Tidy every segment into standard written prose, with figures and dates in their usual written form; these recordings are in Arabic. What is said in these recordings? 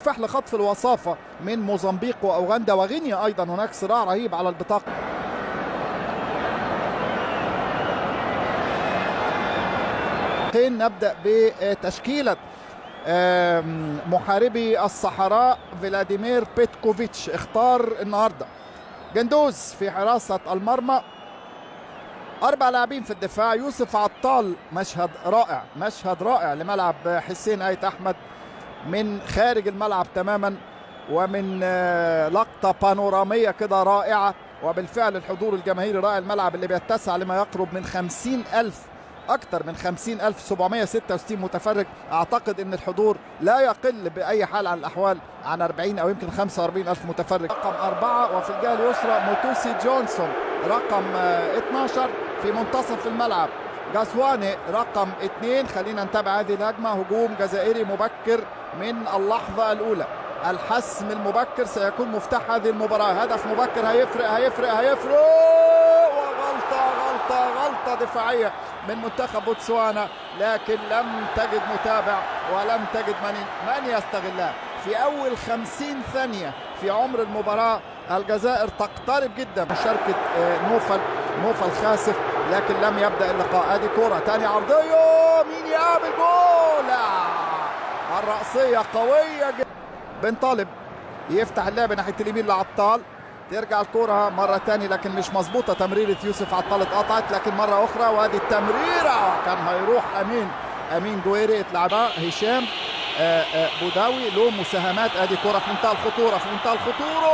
فحل خطف الوصافة من موزمبيق وأوغندا وغينيا أيضا. هناك صراع رهيب على البطاقة. نبدأ بتشكيلة محاربي الصحراء. فلاديمير بيتكوفيتش اختار النهارده جندوز في حراسة المرمى، 4 لاعبين في الدفاع. يوسف عطال، مشهد رائع، مشهد رائع لملعب حسين آيت أحمد من خارج الملعب تماما، ومن لقطة بانورامية كده رائعة. وبالفعل الحضور الجماهيري رائع. الملعب اللي بيتسع لما يقرب من 50,000، أكثر من 50,766 متفرج. أعتقد أن الحضور لا يقل بأي حال عن الأحوال عن 40 أو يمكن 45,000 متفرج. رقم 4 وفي الجهة اليسرى موتوسي جونسون رقم 12 في منتصف الملعب. جاسواني رقم 2. خلينا نتابع هذه الهجمة. هجوم جزائري مبكر من اللحظة الأولى. الحسم المبكر سيكون مفتاح هذه المباراة. هدف مبكر هيفرق هيفرق هيفرق. غلطة دفاعية من منتخب بوتسوانا، لكن لم تجد متابع ولم تجد من يستغلها. في أول 50 ثانية في عمر المباراة الجزائر تقترب جدا من مشاركة نوفل خاسف، لكن لم يبدأ اللقاء. ادي كرة تاني عرضية، مين يقابل جول؟ الرأسية قوية جدا. بن طالب يفتح اللعب ناحية اليمين لعطال، ترجع الكرة مرة تاني لكن مش مظبوطة. تمريرة يوسف عطال اتقطعت، لكن مرة أخرى وادي التمريرة كان هيروح أمين جويري. اتلعبها هشام بوداوي له مساهمات. ادي كرة في منتهى الخطورة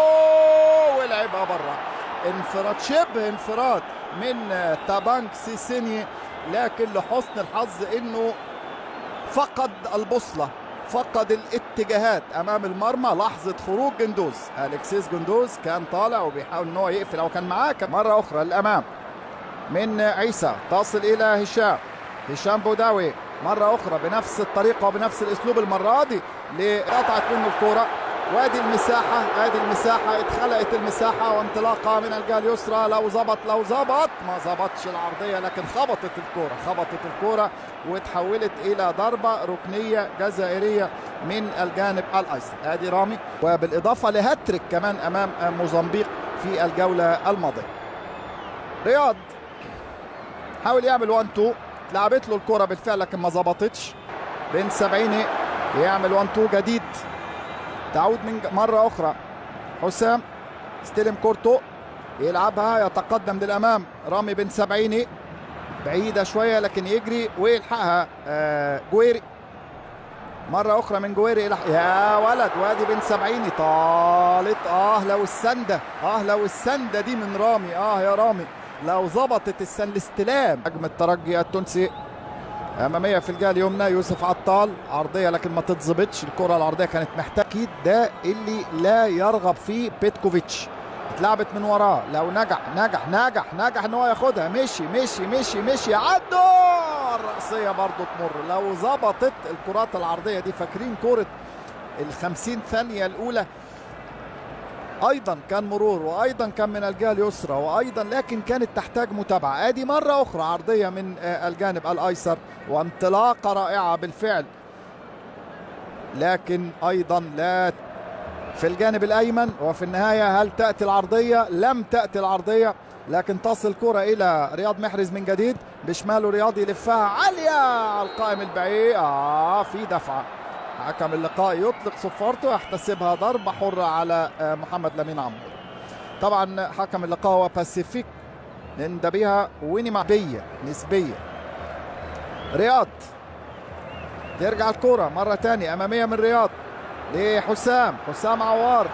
ولعبها بره. انفراد، شبه انفراد من تابانك سيسيني، لكن لحسن الحظ انه فقد البوصلة، فقد الاتجاهات امام المرمى. لحظة خروج جندوز، اليكسيس جندوز كان طالع وبيحاول ان هو يقفل او كان معاه. مرة اخرى الامام من عيسى تصل الى هشام بوداوي مرة اخرى بنفس الطريقة وبنفس الاسلوب. المرة دي قطعت منه الكرة. وادي المساحة اتخلقت المساحة وانطلاقة من الجهة اليسرى. لو ظبط ما ظبطش العرضية، لكن خبطت الكرة وتحولت إلى ضربة ركنية جزائرية من الجانب الأيسر. ادي رامي، وبالإضافة لهاتريك كمان أمام موزمبيق في الجولة الماضية. رياض حاول يعمل 1-2، اتلعبت له الكرة بالفعل لكن ما ظبطتش. بن سبعيني يعمل 1-2 جديد، تعود من مرة أخرى. حسام استلم كورتو، يلعبها، يتقدم للأمام. رامي بن سبعيني بعيدة شوية لكن يجري ويلحقها جويري. مرة أخرى من جويري يا ولد. وادي بن سبعيني طالت. لو السندة دي من رامي. يا رامي لو ظبطت الاستلام. هجم الترجي التونسي أمامية في الجهة اليمنى. يوسف عطال عرضية لكن ما تتظبطش. الكرة العرضية كانت محتاجة. أكيد ده اللي لا يرغب فيه بيتكوفيتش. اتلعبت من وراه. لو نجح ان هو ياخدها. مشي عدوا. الرأسية برضو تمر. لو ظبطت الكرات العرضية دي، فاكرين كرة 50 ثانية الأولى ايضا كان مرور، وايضا كان من الجهه اليسرى، وايضا لكن كانت تحتاج متابعه. ادي مره اخرى عرضيه من الجانب الايسر وانطلاقه رائعه بالفعل، لكن ايضا لا في الجانب الايمن. وفي النهايه هل تاتي العرضيه؟ لم تاتي العرضيه، لكن تصل الكره الى رياض محرز من جديد. بشماله رياض يلفها عاليه على القائم البعيد. في دفعه. حكم اللقاء يطلق صفارته، يحتسبها ضربة حرة على محمد لمين عمرو. طبعا حكم اللقاء هو باسيفيك بها نسبية. رياض ترجع الكرة مرة تانية أمامية من رياض لحسام عوار.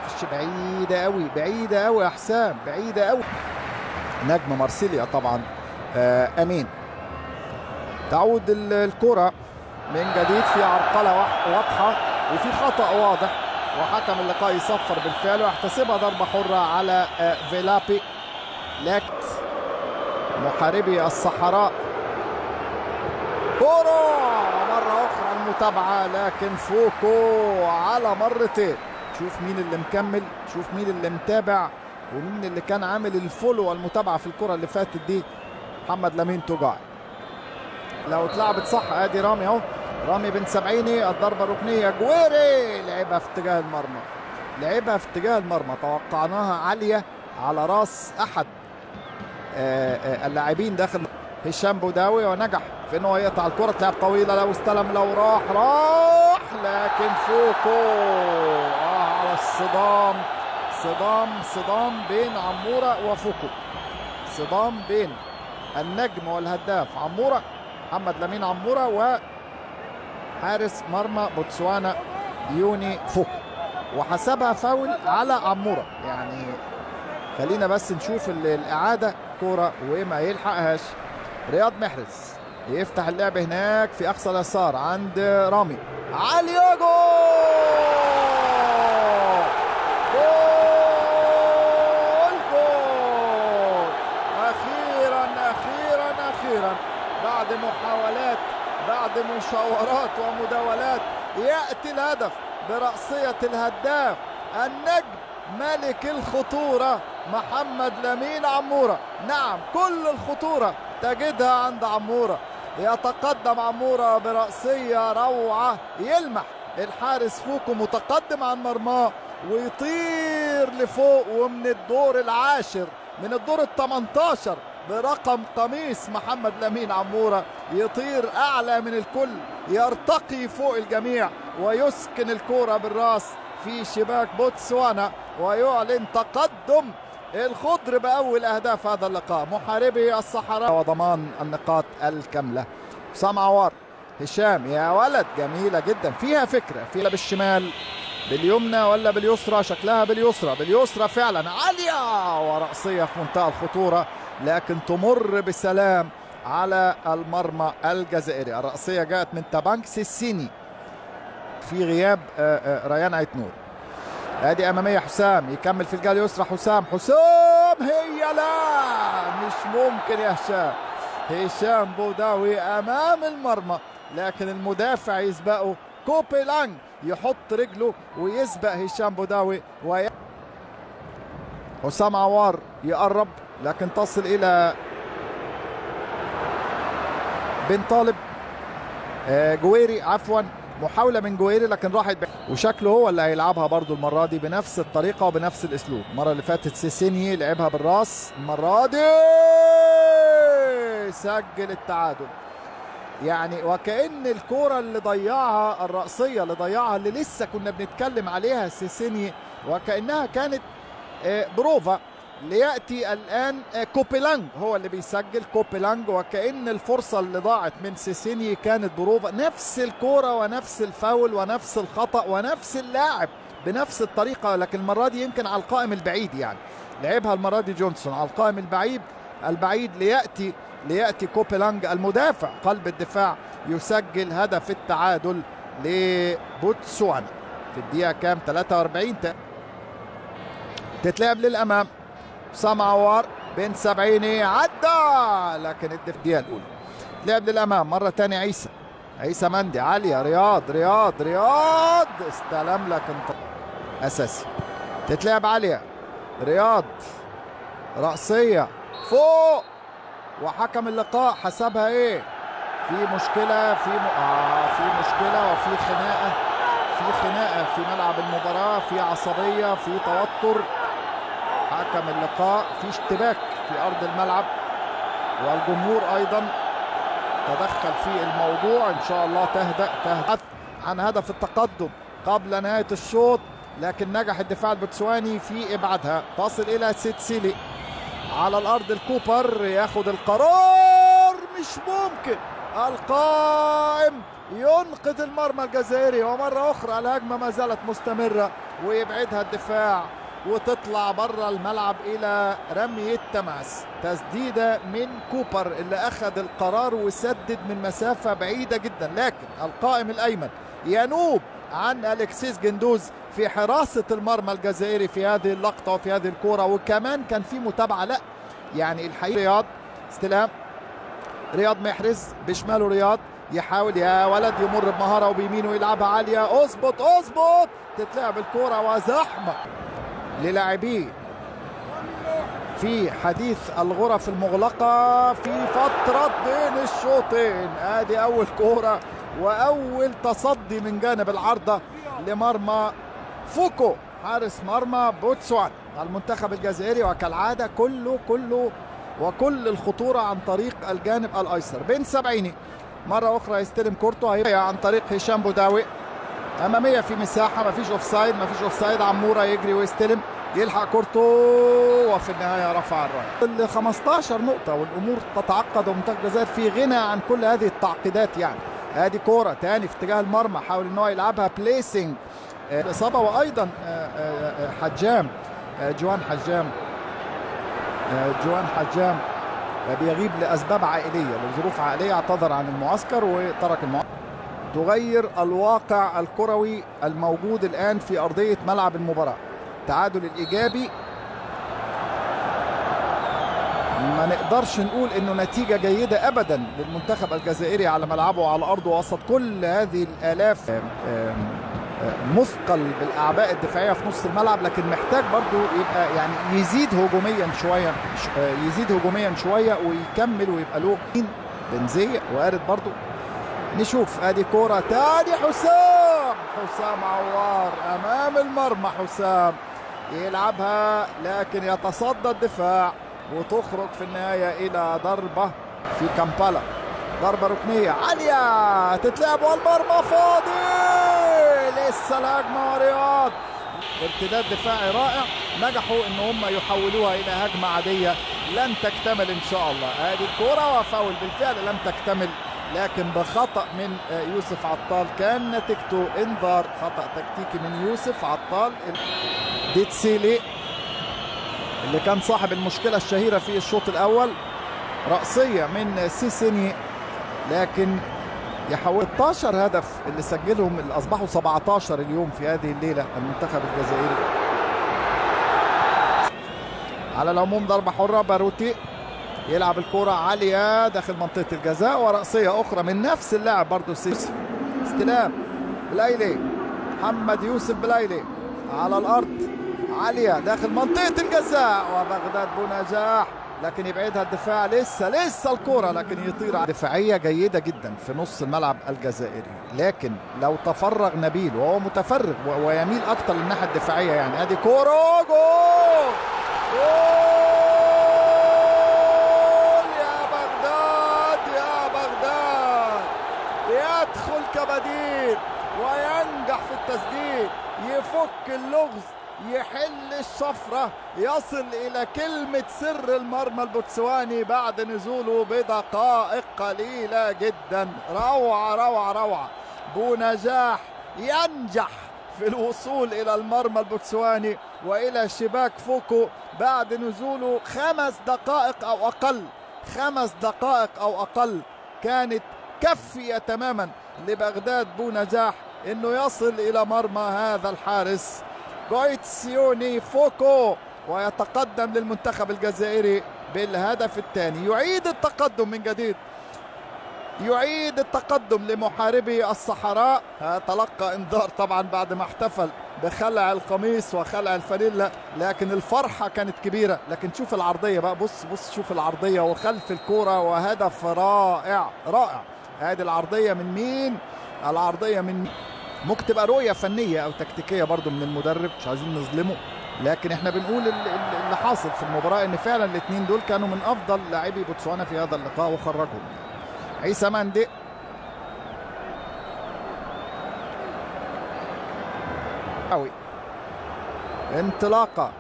بعيدة قوي يا حسام، بعيدة قوي. نجم مارسيليا طبعا أمين. تعود الكرة من جديد في عرقلة واضحة وفي خطأ واضح، وحكم اللقاء يصفر بالفعل ويحتسبها ضربة حرة على فيلابي. لكت محاربي الصحراء. كرة مرة أخرى المتابعة، لكن فوكو على مرتين. شوف مين اللي مكمل، شوف مين اللي متابع، ومين اللي كان عامل الفولو والمتابعة في الكرة اللي فاتت دي. محمد لمين توجاي. لو اتلعبت صح. ادي رامي اهو رامي بن سبعيني الضربة الركنية، جويري لعبها في اتجاه المرمى، لعبها في اتجاه المرمى، توقعناها عالية على راس أحد اللاعبين داخل هشام بوداوي، ونجح في انه يقطع الكرة. تلعب طويلة، لو استلم لو راح لكن فوكو على الصدام، صدام بين عمورة وفوكو، صدام بين النجم والهداف عمورة، محمد لمين عمورة، وحارس مرمى بوتسوانا يوني فوكو، وحسبها فاول على عمورة. يعني خلينا بس نشوف الإعادة، كرة وما يلحقهاش. رياض محرز يفتح اللعب هناك في أقصى اليسار عند رامي، عالية، جول أخيرا بعد محاولات، بعد مشاورات ومداولات، يأتي الهدف برأسية الهداف النجم ملك الخطورة محمد لمين عمورة. نعم، كل الخطورة تجدها عند عمورة، يتقدم عمورة برأسية روعة، يلمح الحارس فوكو متقدم عن مرماه ويطير لفوق، ومن الدور العاشر من الدور ال18 برقم قميص محمد لمين عمورة يطير أعلى من الكل، يرتقي فوق الجميع ويسكن الكرة بالراس في شباك بوتسوانا، ويعلن تقدم الخضر بأول أهداف هذا اللقاء، محاربي الصحراء، وضمان النقاط الكاملة. حسام عوار، هشام، يا ولد جميلة جدا، فيها فكرة، فيها بالشمال باليمنى ولا باليسرى؟ شكلها باليسرى فعلا، عالية ورأسية في منتهى الخطورة، لكن تمر بسلام على المرمى الجزائري. الرأسية جاءت من تابانك سيسيني في غياب ريان عيتنور. ادي اماميه، حسام يكمل في الجهه اليسرى، حسام هي، لا مش ممكن يا هشام بوداوي امام المرمى، لكن المدافع يسبقه، كوبيلانج يحط رجله ويسبق هشام بوداوي، حسام عوار يقرب لكن تصل الى بن طالب، جويري عفوا، محاولة من جويري لكن راحت وشكله هو اللي هيلعبها برضو المرة دي بنفس الطريقة وبنفس الاسلوب. المرة اللي فاتت سيسيني لعبها بالراس، المرة دي سجل التعادل. يعني وكأن الكرة اللي ضيعها، الرأسية اللي ضيعها اللي لسه كنا بنتكلم عليها سيسيني، وكأنها كانت بروفا، ليأتي الآن كوبيلانج هو اللي بيسجل، كوبيلانج، وكأن الفرصة اللي ضاعت من سيسيني كانت بروفا، نفس الكرة ونفس الفاول ونفس الخطأ ونفس اللاعب بنفس الطريقة، لكن المرة دي يمكن على القائم البعيد، يعني لعبها المرة دي جونسون على القائم البعيد ليأتي كوبيلانج المدافع قلب الدفاع يسجل هدف التعادل لبوتسوانا في الدقيقة كام؟ 43. تتلعب للأمام، حسام عوار، بن سبعيني عدى، لكن الدقيقة الأولى لعب للأمام مرة تانية، عيسى مندي، عالية، رياض استلم لكن أساسي. تتلعب عالية، رياض رأسية فوق، وحكم اللقاء حسبها ايه؟ في مشكلة، في مشكلة وفي خناقة في ملعب المباراة، في عصبية، في توتر. حكم اللقاء في اشتباك في أرض الملعب، والجمهور أيضا تدخل في الموضوع. إن شاء الله تهدأ عن هدف التقدم قبل نهاية الشوط، لكن نجح الدفاع البوتسواني في إبعادها. تصل إلى سيتسيلي على الأرض، الكوبر ياخد القرار، مش ممكن، القائم ينقذ المرمى الجزائري، ومرة أخرى الهجمة ما زالت مستمرة ويبعدها الدفاع وتطلع بره الملعب إلى رمي التماس. تسديدة من كوبر اللي أخذ القرار وسدد من مسافة بعيدة جدا، لكن القائم الأيمن ينوب عن أليكسيس جندوز في حراسة المرمى الجزائري في هذه اللقطة وفي هذه الكرة، وكمان كان في متابعة. لا يعني الحقيقة رياض استلام، رياض محرز بشماله، رياض يحاول يا ولد يمر بمهارة وبيمينه يلعبها عالية، اظبط تتلعب الكرة وزحمة للاعبيه في حديث الغرف المغلقة في فترة بين الشوطين. ادي اول كرة واول تصدي من جانب العارضه لمرمى فوكو حارس مرمى بوتسوانا. المنتخب الجزائري وكالعاده كل الخطوره عن طريق الجانب الايسر. بن سبعيني مره اخرى يستلم كورته عن طريق هشام بوداوي، اماميه في مساحه، مفيش اوفسايد. عموره يجري ويستلم، يلحق كورته، وفي النهايه رفع الرايه. 15 نقطه والامور تتعقد، ومنتخب الجزائر في غنى عن كل هذه التعقيدات. يعني ادي كوره تاني في اتجاه المرمى، حاول ان هو يلعبها بليسنج، الاصابه. وايضا جوان حجام بيغيب لاسباب عائليه، لظروف عائليه، اعتذر عن المعسكر وترك المعسكر. تغير الواقع الكروي الموجود الان في ارضيه ملعب المباراه. التعادل الايجابي ما نقدرش نقول انه نتيجه جيده ابدا للمنتخب الجزائري على ملعبه وعلى ارضه وسط كل هذه الالاف، مثقل بالاعباء الدفاعيه في نص الملعب، لكن محتاج برضو يبقى يعني يزيد هجوميا شويه ويكمل ويبقى له بنزيه. وارد برضو نشوف. ادي كوره تاني، حسام عوار امام المرمى. حسام يلعبها لكن يتصدى الدفاع وتخرج في النهايه الى ضربه في كامبالا، ضربه ركنيه عاليه تتلعب والمرمى فاضي. لسه الهجمه ورياض، ارتداد دفاعي رائع، نجحوا ان هم يحولوها الى هجمه عاديه لن تكتمل ان شاء الله. ادي الكوره وفاول بالفعل لم تكتمل، لكن بخطأ من يوسف عطال كان نتيجته انذار، خطأ تكتيكي من يوسف عطال. ديتسيلي اللي كان صاحب المشكلة الشهيرة في الشوط الأول، رأسية من سيسيني، لكن يحول 16 هدف اللي سجلهم، اللي أصبحوا 17 اليوم في هذه الليلة المنتخب الجزائري. على العموم ضربة حرة، باروتي يلعب الكرة عالية داخل منطقة الجزاء، ورأسية أخرى من نفس اللاعب برضو سيسي. استلام بلايلي، محمد يوسف بلايلي على الأرض عالية داخل منطقة الجزاء، وبغداد بونجاح لكن يبعدها الدفاع. لسه الكرة لكن يطير. دفاعية جيدة جدا في نص الملعب الجزائري، لكن لو تفرغ نبيل، وهو متفرغ ويميل أكثر للناحية الدفاعية، يعني ادي كورة جول يدخل كبديل وينجح في التسديد، يفك اللغز، يحل الشفرة، يصل إلى كلمة سر المرمى البوتسواني بعد نزوله بدقائق قليلة جدا. روعة. بونجاح ينجح في الوصول إلى المرمى البوتسواني وإلى شباك فوكو بعد نزوله 5 دقائق أو أقل. كانت كافية تماما لبغداد بونجاح انه يصل الى مرمى هذا الحارس غويتسيوني فوكو، ويتقدم للمنتخب الجزائري بالهدف الثاني. يعيد التقدم من جديد، يعيد التقدم لمحاربي الصحراء. تلقى انذار طبعا بعد ما احتفل بخلع القميص وخلع الفانيلا، لكن الفرحة كانت كبيرة. لكن شوف العرضية بقى، بص شوف العرضية وخلف الكرة، وهدف رائع. هذه العرضية من مين؟ العرضية من ممكن تبقى رؤية فنية أو تكتيكية برضو من المدرب، مش عايزين نظلمه، لكن احنا بنقول اللي حاصل في المباراة ان فعلا الاثنين دول كانوا من افضل لاعبي بوتسوانا في هذا اللقاء وخرجهم. عيسى مندي انطلاقة،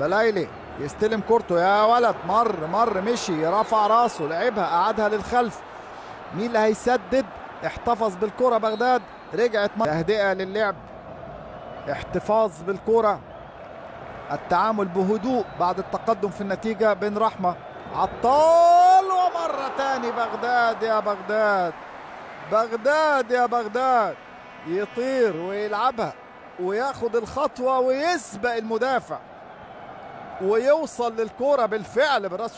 بلايلي يستلم كورته، يا ولد مر مشي، رفع راسه، لعبها، قعدها للخلف. مين اللي هيسدد؟ احتفظ بالكرة بغداد، رجعت تهدئة للعب، احتفاظ بالكرة، التعامل بهدوء بعد التقدم في النتيجة. بن رحمة، عطال، ومرة تاني بغداد يا بغداد يطير ويلعبها وياخد الخطوة ويسبق المدافع ويوصل للكرة بالفعل بالراس.